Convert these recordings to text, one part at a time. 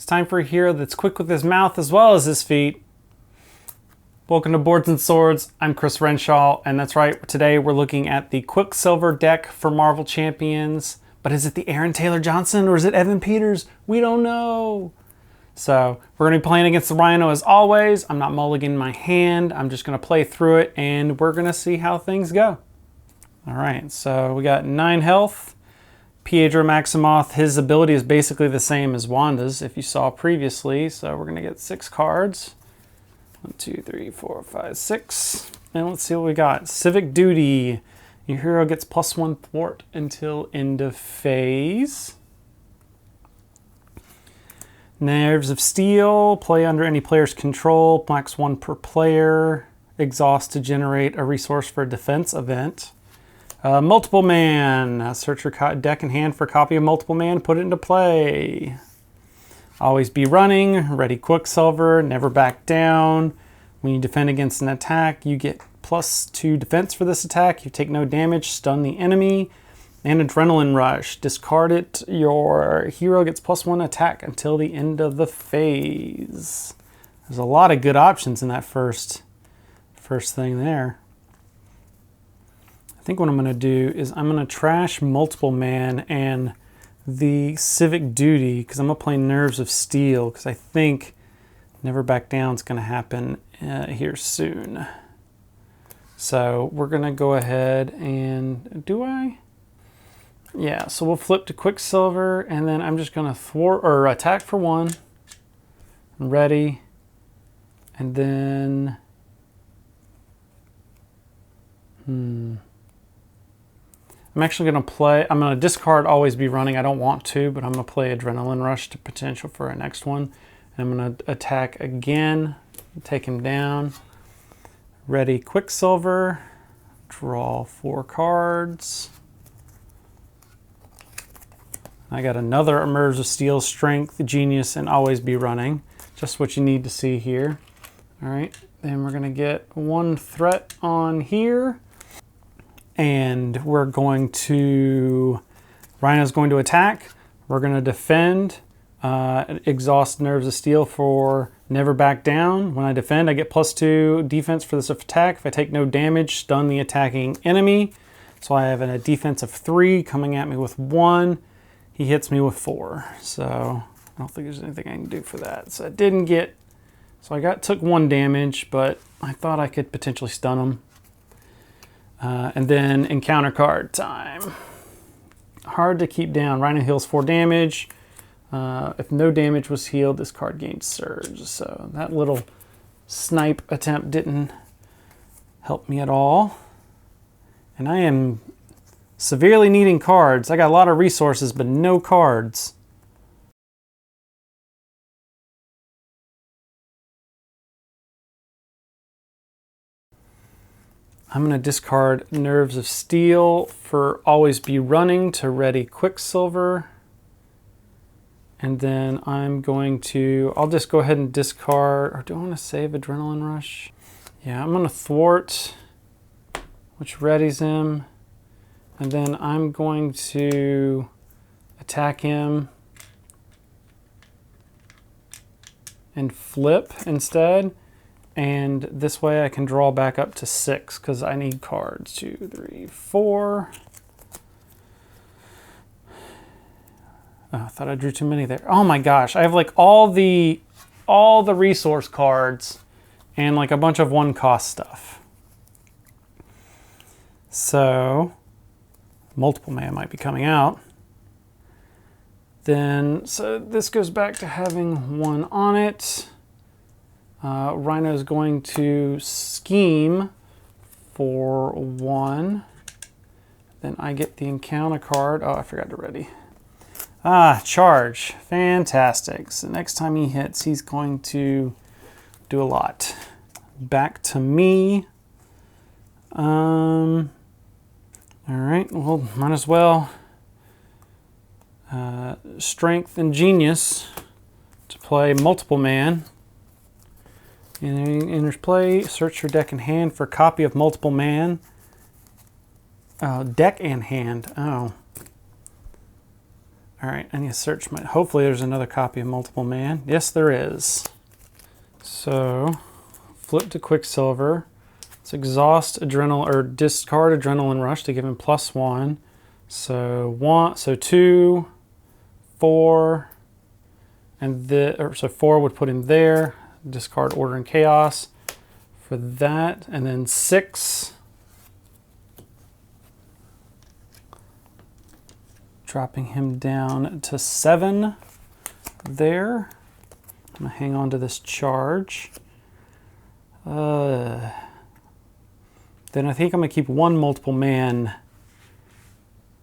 It's time for a hero that's quick with his mouth as well as his feet. Welcome to Boards and Swords. I'm Chris Renshaw, and that's right, today we're looking at the Quicksilver deck for Marvel Champions. But is it the Aaron Taylor Johnson or is it Evan Peters? We don't know. So we're going to be playing against the Rhino as always. I'm not mulliganing my hand. I'm just going to play through it, and we're going to see how things go. All right, so we got 9 health. Pietro Maximoff, his ability is basically the same as Wanda's, if you saw previously. So we're going to get 6 cards. 1, 2, 3, 4, 5, 6. And let's see what we got. Civic Duty. Your hero gets +1 thwart until end of phase. Nerves of Steel. Play under any player's control. Max 1 per player. Exhaust to generate a resource for a defense event. Multiple Man. Search your deck and hand for a copy of Multiple Man. Put it into play. Always be running. Ready Quicksilver. Never back down. When you defend against an attack, you get +2 defense for this attack. You take no damage. Stun the enemy. And Adrenaline Rush. Discard it. Your hero gets +1 attack until the end of the phase. There's a lot of good options in that first thing there. I think what I'm going to do is I'm going to trash Multiple Man and the Civic Duty because I'm going to play Nerves of Steel because I think Never Back Down is going to happen here soon. So we're going to go ahead and... do I? Yeah, so we'll flip to Quicksilver and then I'm just going to thwart or attack for 1. Ready. And then... I'm actually going to play, I'm going to discard Always Be Running. I don't want to, but I'm going to play Adrenaline Rush to potential for our next one. And I'm going to attack again, take him down. Ready Quicksilver, draw 4 cards. I got another Emerge of Steel, Strength, Genius, and Always Be Running. Just what you need to see here. All right, then we're going to get 1 threat on here. And we're going to, Rhino's going to attack. We're going to defend, exhaust Nerves of Steel for Never Back Down. When I defend, I get +2 defense for this attack. If I take no damage, stun the attacking enemy. So I have a defense of 3 coming at me with 1. He hits me with 4. So I don't think there's anything I can do for that. So I didn't get, so I took 1 damage, but I thought I could potentially stun him. And then encounter card time. Hard to keep down. Rhino heals 4 damage. If no damage was healed, this card gains Surge. So that little snipe attempt didn't help me at all. And I am severely needing cards. I got a lot of resources, but no cards. I'm going to discard Nerves of Steel for Always Be Running to ready Quicksilver. And then I'm going to, I'll just go ahead and discard, or do I want to save Adrenaline Rush? Yeah, I'm going to thwart, which readies him. And then I'm going to attack him and flip instead. And this way I can draw back up to 6 because I need cards. 2, 3, 4. Oh, I thought I drew too many there. Oh my gosh, I have like all the resource cards and like a bunch of 1-cost stuff. So Multiple Man might be coming out. Then, so this goes back to having 1 on it. Rhino's going to scheme for 1. Then I get the encounter card. Oh, I forgot to ready. Charge. Fantastic. So next time he hits, he's going to do a lot. Back to me. All right, well, might as well. Strength and Genius to play Multiple Man. Enters play, search your deck and hand for a copy of Multiple Man. Deck and hand, oh. All right, I need to search my, hopefully there's another copy of Multiple Man. Yes, there is. So, flip to Quicksilver. Let's exhaust Adrenaline, or discard Adrenaline Rush to give him +1. So 2, 4, and so 4 would put him there. Discard Order and Chaos for that, and then 6. Dropping him down to 7 there. I'm gonna hang on to this charge. Then I think I'm gonna keep 1 Multiple Man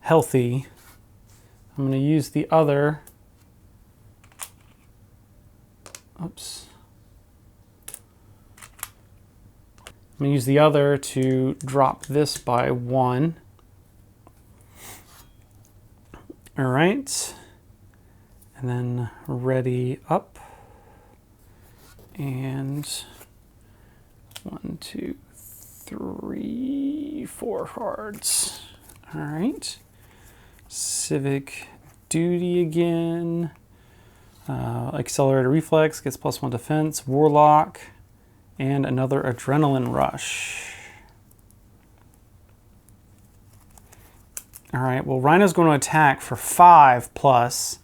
healthy. I'm gonna use the other. Oops. I'm gonna use the other to drop this by 1. All right, and then ready up, and 1, 2, 3, 4 cards. All right, Civic Duty again, Accelerated Reflex gets +1 defense, Warlock, and another Adrenaline Rush. All right, well, Rhino's going to attack for 5+,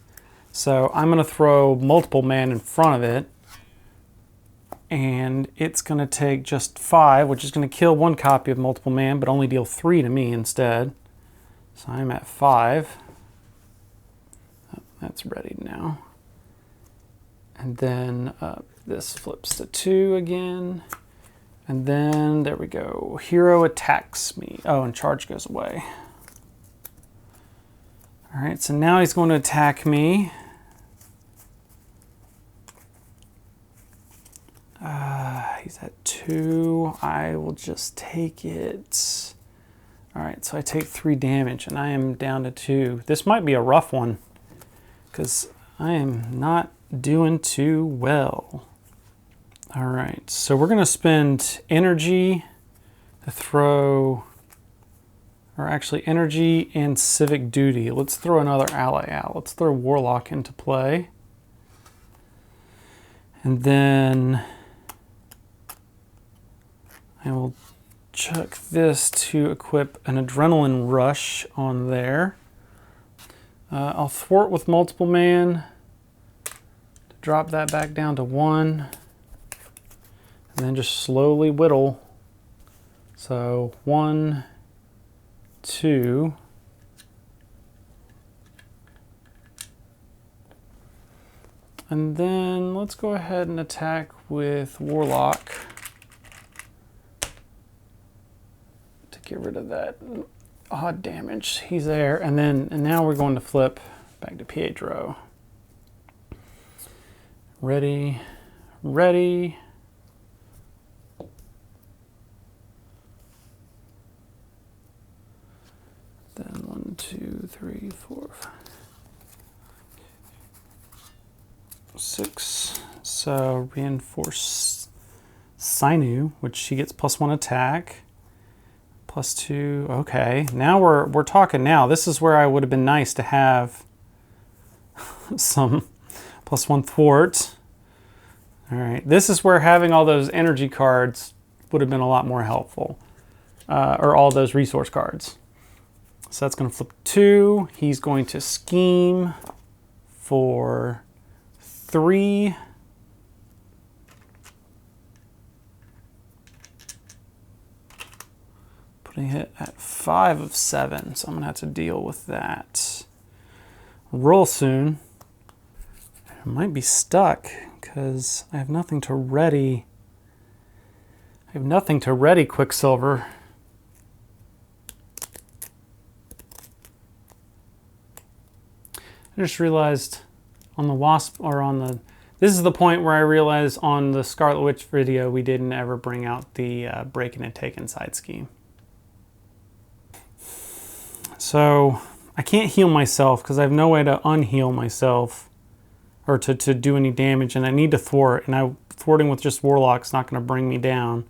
so I'm going to throw Multiple Man in front of it, and it's going to take just 5, which is going to kill 1 copy of Multiple Man, but only deal 3 to me instead. So I'm at 5. Oh, that's ready now. And then this flips to 2 again, and then there we go. Hero attacks me. Oh, and charge goes away. All right, so now he's going to attack me. He's at 2. I will just take it. All right, so I take 3 damage, and I am down to 2. This might be a rough one, because I am not doing too well. All right, so we're going to spend energy to throw... or actually energy and Civic Duty. Let's throw another ally out. Let's throw Warlock into play. And then I will chuck this to equip an Adrenaline Rush on there. I'll thwart with Multiple Man to drop that back down to 1. And then just slowly whittle. So 1, 2. And then let's go ahead and attack with Warlock to get rid of that odd damage. He's there. And now we're going to flip back to Pietro. Ready, ready. Then 1, 2, 3, 4, 5, 6. So reinforce Sinew, which she gets +1 attack, +2. Okay, now we're talking. Now this is where I would have been nice to have some +1 thwart. All right, this is where having all those energy cards would have been a lot more helpful, or all those resource cards. So that's going to flip 2. He's going to scheme for 3. Putting it at 5 of 7. So I'm going to have to deal with that. Roll soon. I might be stuck because I have nothing to ready. I have nothing to ready Quicksilver. I just realized on the Wasp, or on the, this is the point where I realized on the Scarlet Witch video we didn't ever bring out the break-in and take inside scheme. So I can't heal myself because I have no way to unheal myself or to do any damage, and I need to thwart, and thwarting with just Warlock's not going to bring me down.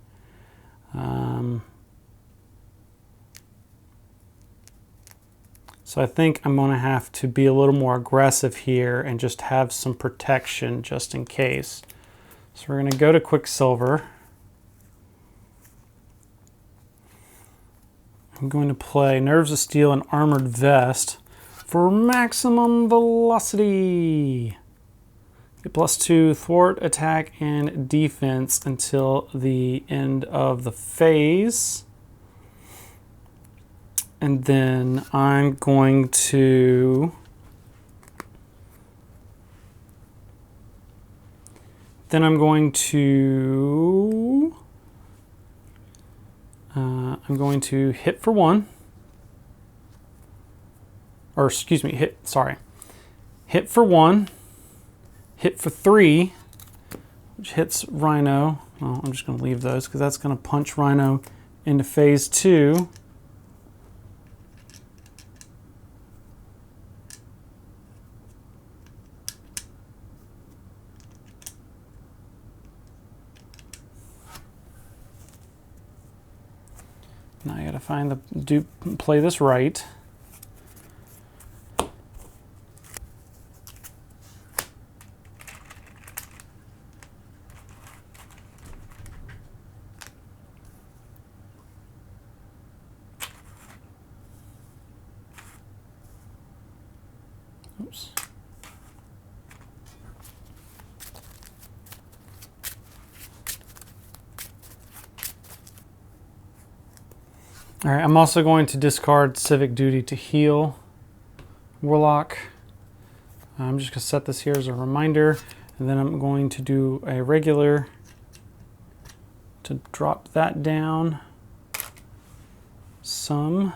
So I think I'm going to have to be a little more aggressive here and just have some protection just in case. So we're going to go to Quicksilver. I'm going to play Nerves of Steel and Armored Vest for maximum velocity. Get +2 thwart, attack, and defense until the end of the phase. And then I'm going to hit for 1. Or excuse me, hit for 1, hit for 3, which hits Rhino. Well, I'm just going to leave those because that's going to punch Rhino into phase 2. Now I gotta find the dupe, play this right. Oops. All right, I'm also going to discard Civic Duty to heal Warlock. I'm just going to set this here as a reminder, and then I'm going to do a regular to drop that down some.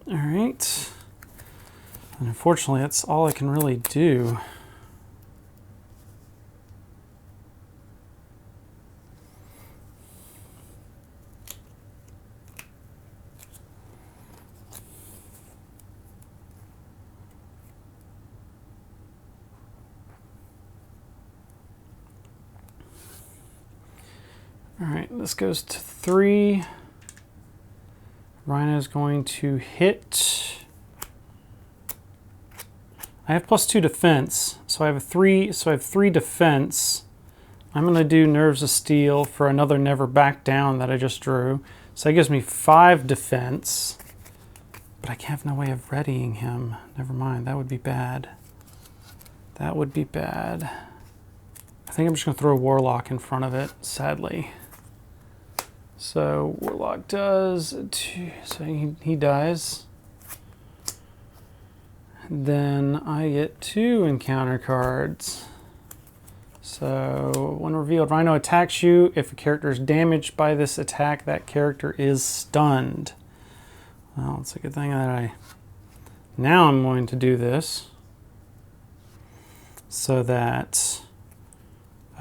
All right. And unfortunately, that's all I can really do. All right, this goes to 3. Rhino's going to hit. I have +2 defense, so I have 3 defense. I'm going to do Nerves of Steel for another Never Back Down that I just drew. So that gives me 5 defense. But I have no way of readying him. Never mind, that would be bad. That would be bad. I think I'm just going to throw Warlock in front of it, sadly. So Warlock does 2, so he dies. Then I get 2 encounter cards. So when revealed, Rhino attacks you. If a character is damaged by this attack, that character is stunned. Well, it's a good thing that now I'm going to do this so that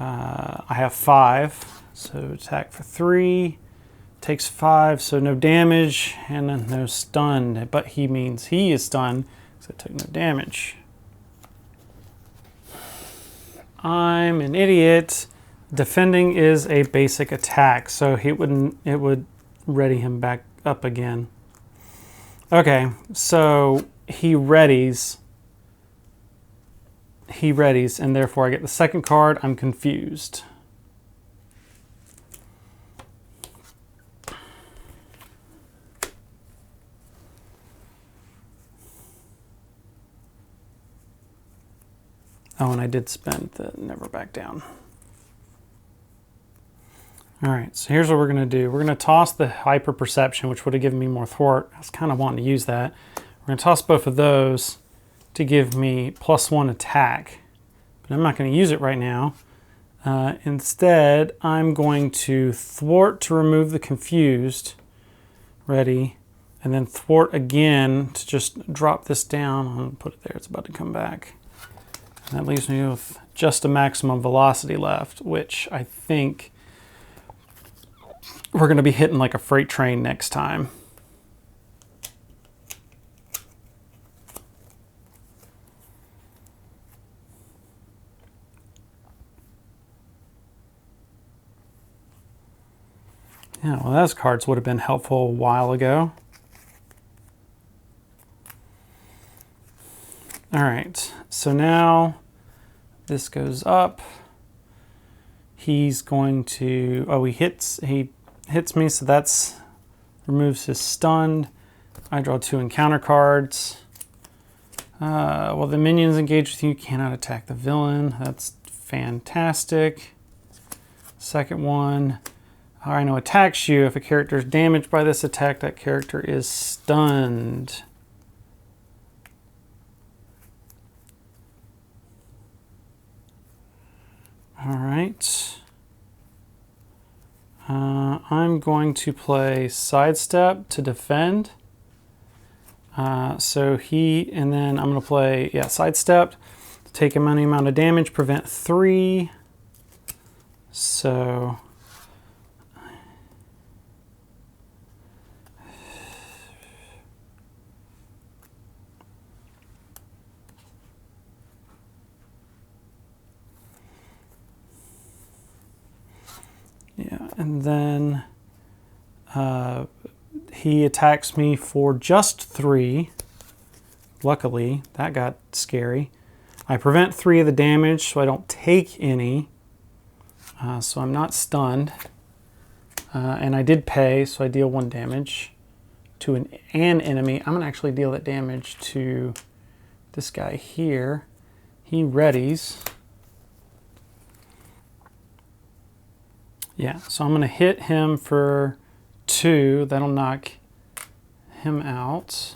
I have 5. So attack for 3. Takes 5, so no damage, and then no stunned. But he means he is stunned, so it took no damage. I'm an idiot. Defending is a basic attack, so it would ready him back up again. Okay, so he readies, and therefore I get the second card. I'm confused. Oh, and I did spend the Never Back Down. All right, so here's what we're going to do. We're going to toss the Hyper Perception, which would have given me more thwart. I was kind of wanting to use that. We're going to toss both of those to give me +1 attack. But I'm not going to use it right now. Instead, I'm going to thwart to remove the confused. Ready. And then thwart again to just drop this down. I'm going to put it there. It's about to come back. That leaves me with just a maximum velocity left, which I think we're going to be hitting like a freight train next time. Yeah, well, those cards would have been helpful a while ago. All right, so now this goes up. He's going to, oh, he hits me, so that's removes his stunned. I draw 2 encounter cards. While the minions engage with you, you cannot attack the villain. That's fantastic. Second one, Rhino attacks you. If a character is damaged by this attack, that character is stunned. All right. I'm going to play Sidestep to defend. And then I'm going to play, Sidestep, take any amount of damage, prevent 3. So, yeah, and then he attacks me for just 3. Luckily, that got scary. I prevent 3 of the damage, so I don't take any. So I'm not stunned. And I did pay, so I deal 1 damage to an enemy. I'm going to actually deal that damage to this guy here. He readies. Yeah, so I'm going to hit him for 2. That'll knock him out.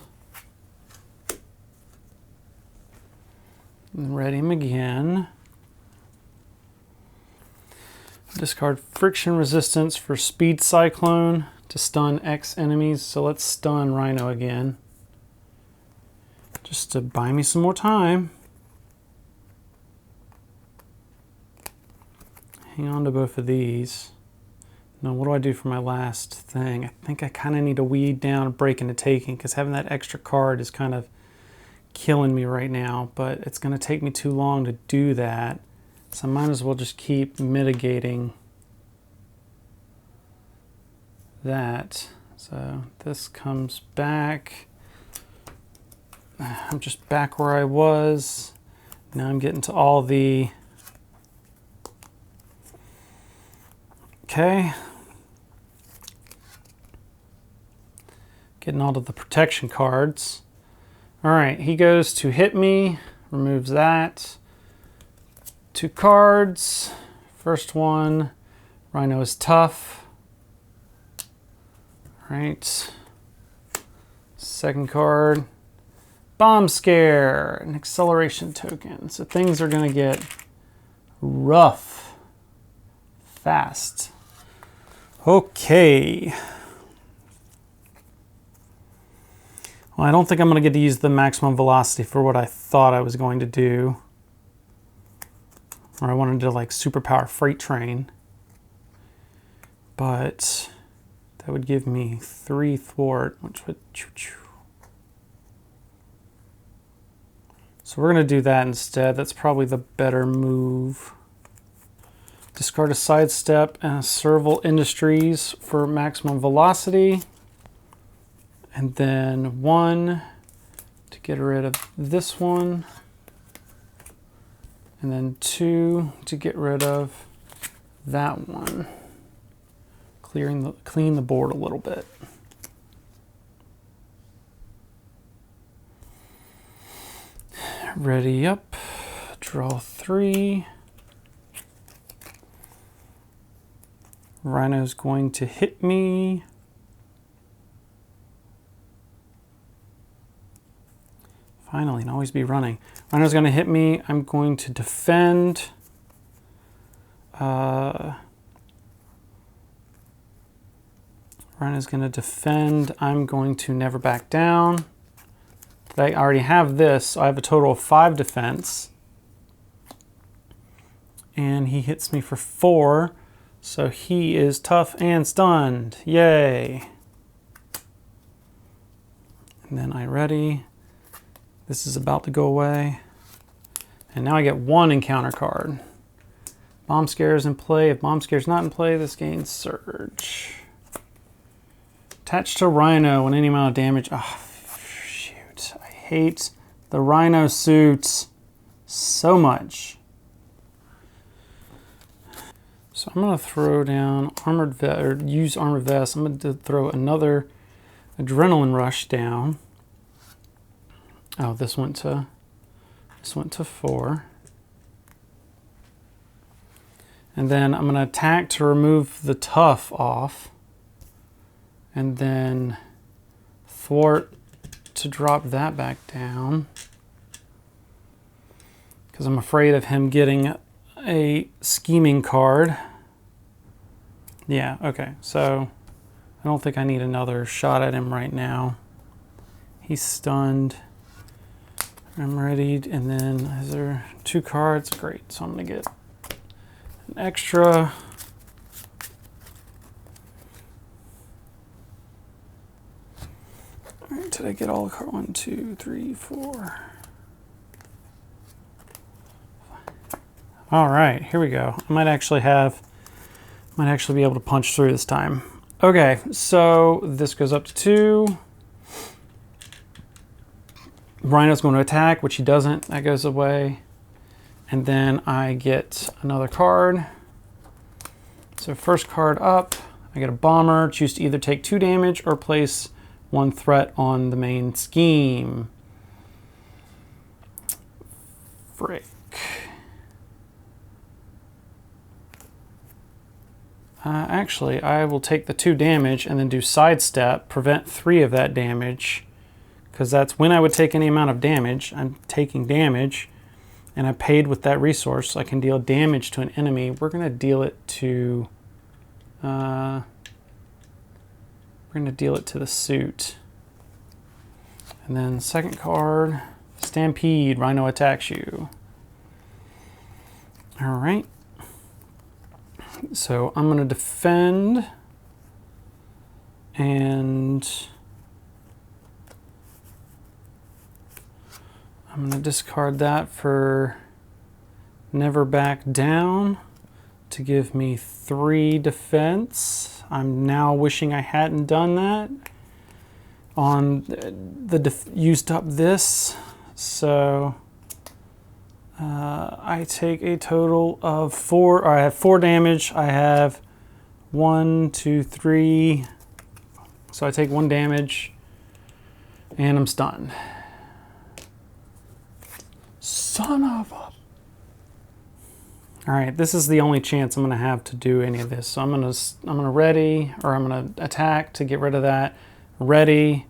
And ready him again. Discard friction resistance for speed cyclone to stun X enemies. So let's stun Rhino again. Just to buy me some more time. Hang on to both of these. Now what do I do for my last thing? I think I kind of need to weed down break into taking, because having that extra card is kind of killing me right now, but it's going to take me too long to do that. So I might as well just keep mitigating that. So this comes back. I'm just back where I was. Now I'm getting to all the... Okay. Getting all of the protection cards. All right, he goes to hit me, removes that. 2 cards. First one, Rhino is tough. All right. Second card, Bomb Scare, an acceleration token. So things are going to get rough fast. Okay. Well, I don't think I'm going to get to use the maximum velocity for what I thought I was going to do. Or I wanted to like superpower freight train. But that would give me 3 thwart, which would... So we're going to do that instead. That's probably the better move. Discard a Sidestep and a Serval Industries for maximum velocity. And then 1 to get rid of this one. And then 2 to get rid of that one. Clean the board a little bit. Ready up. Draw 3. Rhino's going to hit me. Finally, and always be running. Rhino's going to hit me. I'm going to defend. Rhino's going to defend. I'm going to never back down. I already have this, so I have a total of 5 defense. And he hits me for 4. So he is tough and stunned. Yay. And then I ready. This is about to go away. And now I get 1 encounter card. Bomb Scare is in play. If Bomb Scare is not in play, this gains Surge. Attached to Rhino when any amount of damage. Oh, shoot. I hate the Rhino suit so much. So I'm going to throw down armored vest, or use armored vest. I'm going to throw another adrenaline rush down. Oh, this went to 4. And then I'm going to attack to remove the tough off. And then thwart to drop that back down. Because I'm afraid of him getting a scheming card. Yeah, okay. So I don't think I need another shot at him right now. He's stunned. I'm ready. And then is there 2 cards? Great. So I'm going to get an extra. All right, did I get all the cards? 1, 2, 3, 4. All right, here we go. I might actually be able to punch through this time. Okay, so this goes up to 2. Rhino's going to attack, which he doesn't. That goes away. And then I get another card. So first card up, I get a bomber. Choose to either take 2 damage or place 1 threat on the main scheme. Frick. Actually, I will take the 2 damage and then do sidestep, prevent 3 of that damage, because that's when I would take any amount of damage. I'm taking damage, and I paid with that resource, so I can deal damage to an enemy. We're going to deal it to the suit. And then second card, Stampede, Rhino attacks you. All right. So I'm going to defend, and I'm going to discard that for Never Back Down to give me 3 defense. I'm now wishing I hadn't done that. On used up this, so I take a total of 4, or I have 4 damage. I have 1, 2, 3. So I take 1 damage, and I'm stunned. Son of a... All right, this is the only chance I'm going to have to do any of this. So I'm going to ready, or I'm going to attack to get rid of that. Ready.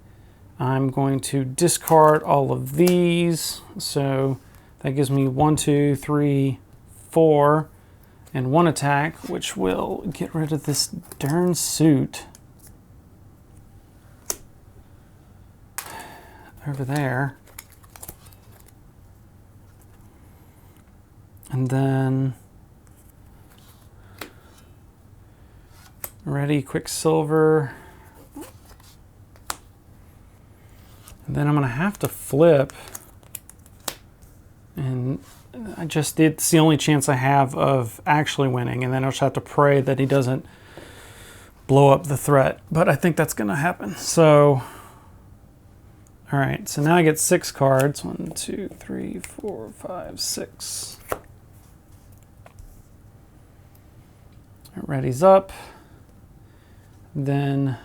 I'm going to discard all of these. So that gives me 1, 2, 3, 4, and 1 attack, which will get rid of this darn suit over there. And then ready, Quicksilver. And then I'm going to have to flip. And it's the only chance I have of actually winning. And then I'll just have to pray that he doesn't blow up the threat. But I think that's going to happen. So, all right. So now I get 6 cards. 1, 2, 3, 4, 5, 6. Ready's up. Then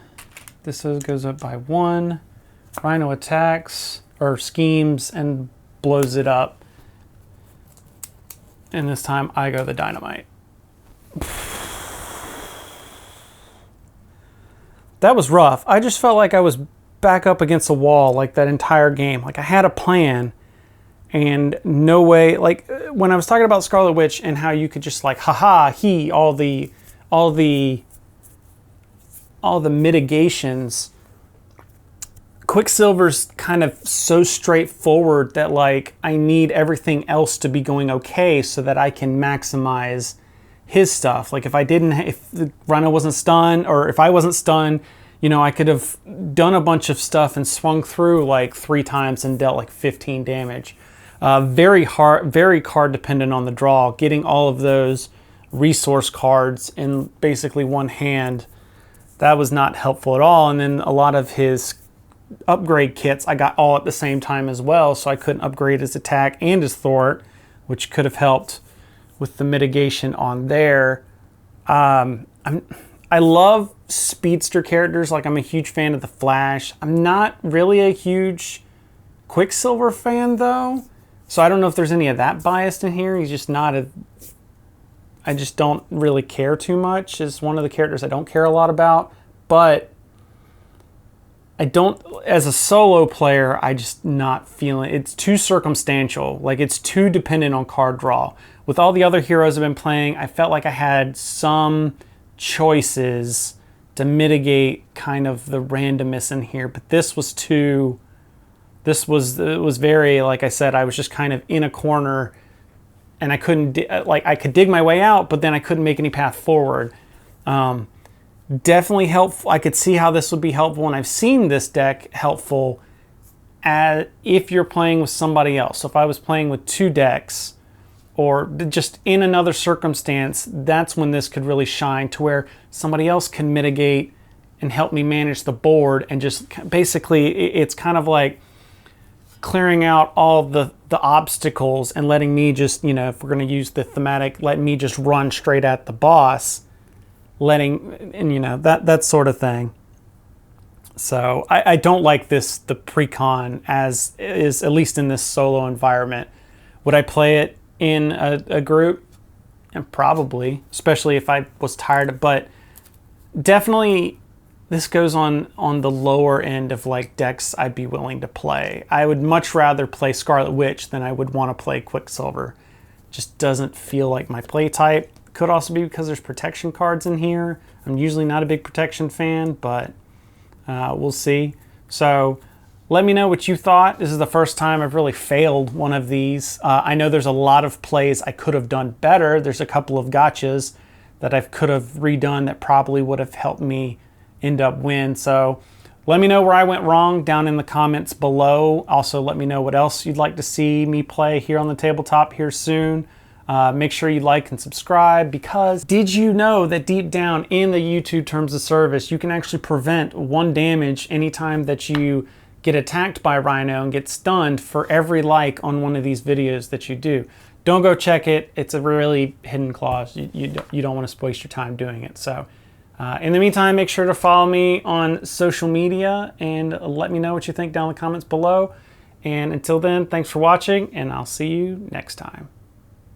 this goes up by 1. Rhino attacks, or schemes, and blows it up. And this time I go the dynamite. That was rough. I just felt like I was back up against the wall like that entire game. Like I had a plan and no way, like when I was talking about Scarlet Witch and how you could just like, haha, all the mitigations. Quicksilver's kind of so straightforward that like I need everything else to be going okay so that I can maximize his stuff. Like if the Rhino wasn't stunned, or if I wasn't stunned, you know, I could have done a bunch of stuff and swung through like 3 times and dealt like 15 damage. Very card dependent on the draw. Getting all of those resource cards in basically one hand, that was not helpful at all. And then a lot of his upgrade kits I got all at the same time as well, so I couldn't upgrade his attack and his thwart, which could have helped with the mitigation on there. I love speedster characters. Like, I'm a huge fan of the Flash. I'm not really a huge Quicksilver fan though, so I don't know if there's any of that biased in here. He's just not a, I just don't really care too much. It's one of the characters I don't care a lot about, but I don't, as a solo player, I just not feeling, it's too circumstantial. Like, it's too dependent on card draw. With all the other heroes I've been playing, I felt like I had some choices to mitigate kind of the randomness in here, but this was too, it was very, like I said, I was just kind of in a corner and I couldn't, like, I could dig my way out, but then I couldn't make any path forward. Definitely helpful. I could see how this would be helpful, and I've seen this deck helpful if you're playing with somebody else. So if I was playing with two decks, or just in another circumstance, that's when this could really shine, to where somebody else can mitigate and help me manage the board, and just basically it's kind of like clearing out all the obstacles and letting me just, you know, if we're going to use the thematic, let me just run straight at the boss, and you know, that sort of thing. So I don't like the pre-con as is, at least in this solo environment. Would I play it in a group? And probably, especially if I was tired, but definitely this goes on the lower end of like decks I'd be willing to play. I would much rather play Scarlet Witch than I would want to play Quicksilver. Just doesn't feel like my play type. Could also be because there's protection cards in here. I'm usually not a big protection fan, but we'll see. So let me know what you thought. This is the first time I've really failed one of these. I know there's a lot of plays I could have done better. There's a couple of gotchas that I could have redone that probably would have helped me end up win. So let me know where I went wrong down in the comments below. Also, let me know what else you'd like to see me play here on the tabletop here soon. Make sure you like and subscribe, because did you know that deep down in the YouTube terms of service, you can actually prevent 1 damage anytime that you get attacked by Rhino and get stunned for every like on one of these videos that you do. Don't go check it. It's a really hidden clause. You don't want to waste your time doing it. So in the meantime, make sure to follow me on social media and let me know what you think down in the comments below. And until then, thanks for watching, and I'll see you next time.